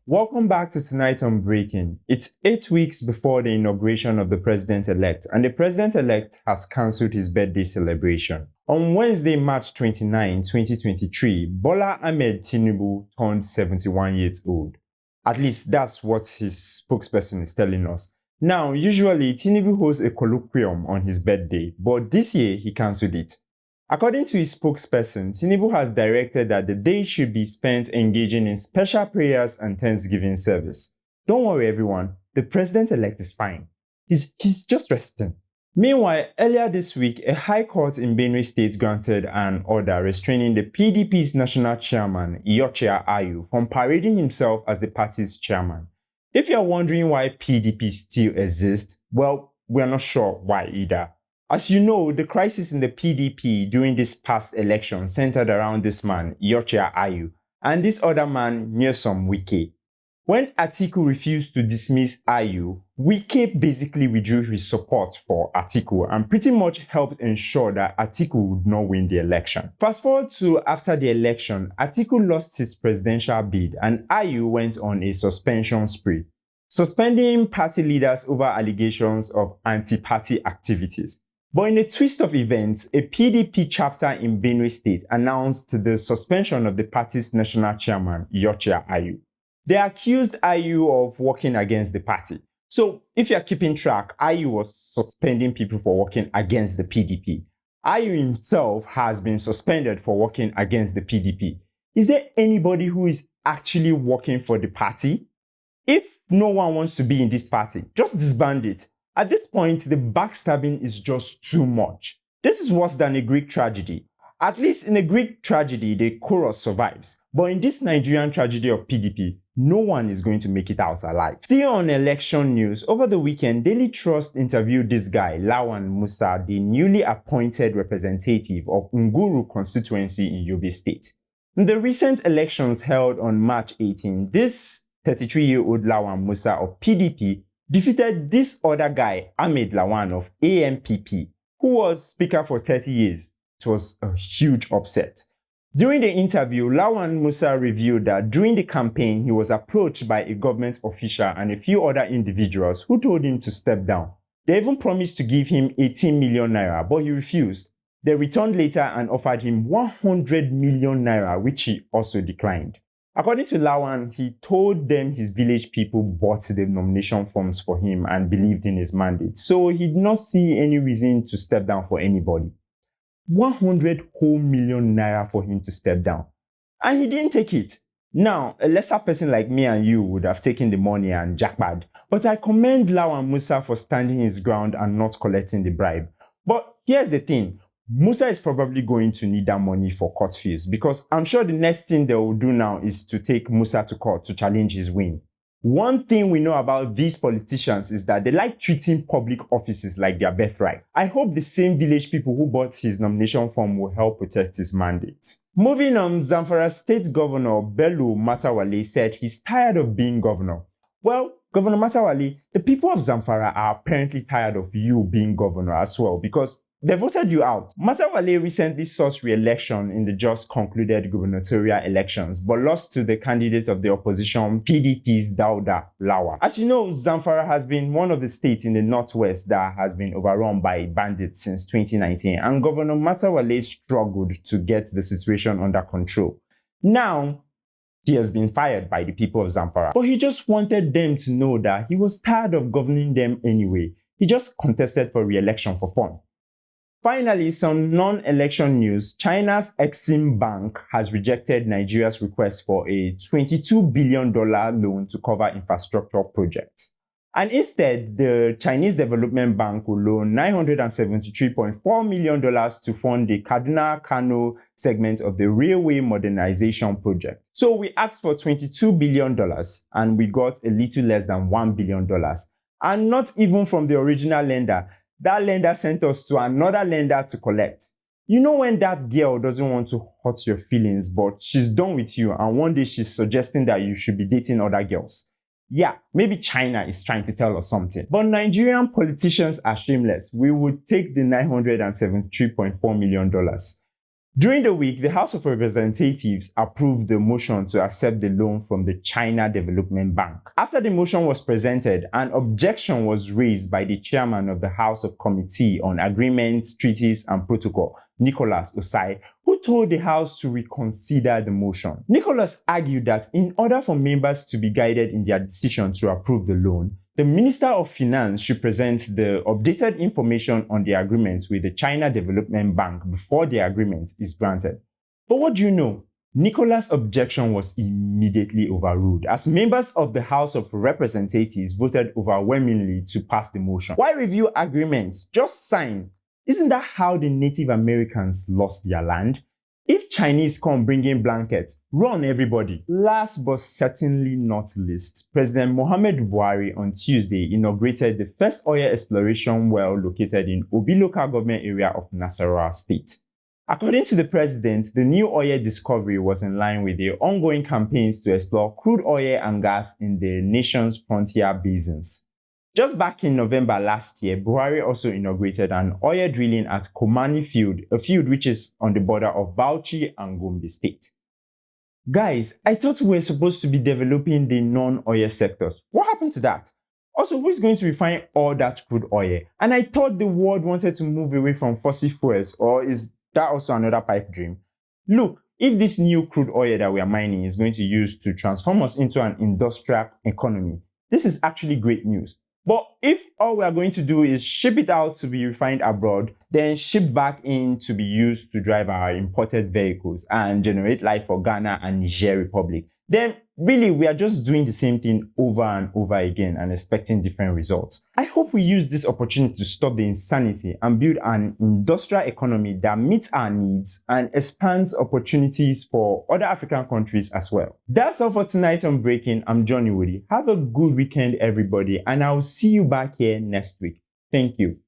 Welcome back to Tonight on Breaking. It's 8 weeks before the inauguration of the president-elect, and the president-elect has cancelled his birthday celebration. On Wednesday, March 29, 2023, Bola Ahmed Tinubu turned 71 years old. At least that's what his spokesperson is telling us. Now, usually Tinubu hosts a colloquium on his birthday, but this year he cancelled it. According to his spokesperson, Tinubu has directed that the day should be spent engaging in special prayers and Thanksgiving service. Don't worry everyone, the president-elect is fine. He's just resting. Meanwhile, earlier this week, a high court in Benue State granted an order restraining the PDP's national chairman, Iyorchia, from parading himself as the party's chairman. If you're wondering why PDP still exists, well, we're not sure why either. As you know, the crisis in the PDP during this past election centered around this man, Iyorchia, and this other man, Nyesom Wike. When Atiku refused to dismiss Ayu, Wike basically withdrew his support for Atiku and pretty much helped ensure that Atiku would not win the election. Fast forward to after the election, Atiku lost his presidential bid and Ayu went on a suspension spree, suspending party leaders over allegations of anti-party activities. But in a twist of events, a PDP chapter in Benue State announced the suspension of the party's national chairman, Iyorchia. They accused Ayu of working against the party. So, if you're keeping track, Ayu was suspending people for working against the PDP. Ayu himself has been suspended for working against the PDP. Is there anybody who is actually working for the party? If no one wants to be in this party, just disband it. At this point, the backstabbing is just too much. This is worse than a Greek tragedy. At least in a Greek tragedy, the chorus survives. But in this Nigerian tragedy of PDP, no one is going to make it out alive. Still on election news, over the weekend, Daily Trust interviewed this guy, Lawan Musa, the newly appointed representative of Nguru constituency in Yobe State. In the recent elections held on March 18, this 33-year-old Lawan Musa of PDP defeated this other guy, Ahmed Lawan of AMPP, who was speaker for 30 years. It was a huge upset. During the interview, Lawan Musa revealed that during the campaign, he was approached by a government official and a few other individuals who told him to step down. They even promised to give him 18 million naira, but he refused. They returned later and offered him 100 million naira, which he also declined. According to Lawan, he told them his village people bought the nomination forms for him and believed in his mandate, so he did not see any reason to step down for anybody. 100 whole million naira for him to step down. And he didn't take it. Now, a lesser person like me and you would have taken the money and jackpot, but I commend Lawan Musa for standing his ground and not collecting the bribe. But here's the thing. Musa is probably going to need that money for court fees because I'm sure the next thing they will do now is to take Musa to court to challenge his win. One thing we know about these politicians is that they like treating public offices like their birthright. I hope the same village people who bought his nomination form will help protect his mandate. Moving on, Zamfara State Governor Bello Matawalle said he's tired of being governor. Well, Governor Matawalle, the people of Zamfara are apparently tired of you being governor as well because they voted you out. Matawalle recently sought re-election in the just concluded gubernatorial elections, but lost to the candidates of the opposition PDP's Dauda Lawa. As you know, Zamfara has been one of the states in the northwest that has been overrun by bandits since 2019, and Governor Matawalle struggled to get the situation under control. Now, he has been fired by the people of Zamfara, but he just wanted them to know that he was tired of governing them anyway. He just contested for re-election for fun. Finally, some non-election news. China's Exim Bank has rejected Nigeria's request for a $22 billion loan to cover infrastructure projects. And instead, the Chinese Development Bank will loan $973.4 million to fund the Kaduna-Kano segment of the railway modernization project. So we asked for $22 billion and we got a little less than $1 billion. And not even from the original lender. That lender sent us to another lender to collect. You know when that girl doesn't want to hurt your feelings, but she's done with you and one day she's suggesting that you should be dating other girls. Yeah, maybe China is trying to tell us something. But Nigerian politicians are shameless. We would take the $973.4 million. During the week, the House of Representatives approved the motion to accept the loan from the China Development Bank. After the motion was presented, an objection was raised by the chairman of the House of Committee on Agreements, Treaties and Protocol, Nicholas Osai, who told the House to reconsider the motion. Nicholas argued that in order for members to be guided in their decision to approve the loan, the Minister of Finance should present the updated information on the agreement with the China Development Bank before the agreement is granted. But what do you know? Nicholas' objection was immediately overruled as members of the House of Representatives voted overwhelmingly to pass the motion. Why review agreements? Just sign. Isn't that how the Native Americans lost their land? If Chinese come bringing blankets, run everybody. Last but certainly not least, President Muhammadu Buhari on Tuesday inaugurated the first oil exploration well located in Obi local government area of Nasarawa State. According to the president, the new oil discovery was in line with the ongoing campaigns to explore crude oil and gas in the nation's frontier basins. Just back in November last year, Buhari also inaugurated an oil drilling at Komani Field, a field which is on the border of Bauchi and Yobe State. Guys, I thought we were supposed to be developing the non-oil sectors. What happened to that? Also, who is going to refine all that crude oil? And I thought the world wanted to move away from fossil fuels, or is that also another pipe dream? Look, if this new crude oil that we are mining is going to use to transform us into an industrial economy, this is actually great news. But if all we are going to do is ship it out to be refined abroad, then ship back in to be used to drive our imported vehicles and generate light for Ghana and Niger Republic, then really we are just doing the same thing over and over again and expecting different results. I hope we use this opportunity to stop the insanity and build an industrial economy that meets our needs and expands opportunities for other African countries as well. That's all for tonight on Breaking. I'm Johnny Woody. Have a good weekend, everybody, and I'll see you back here next week. Thank you.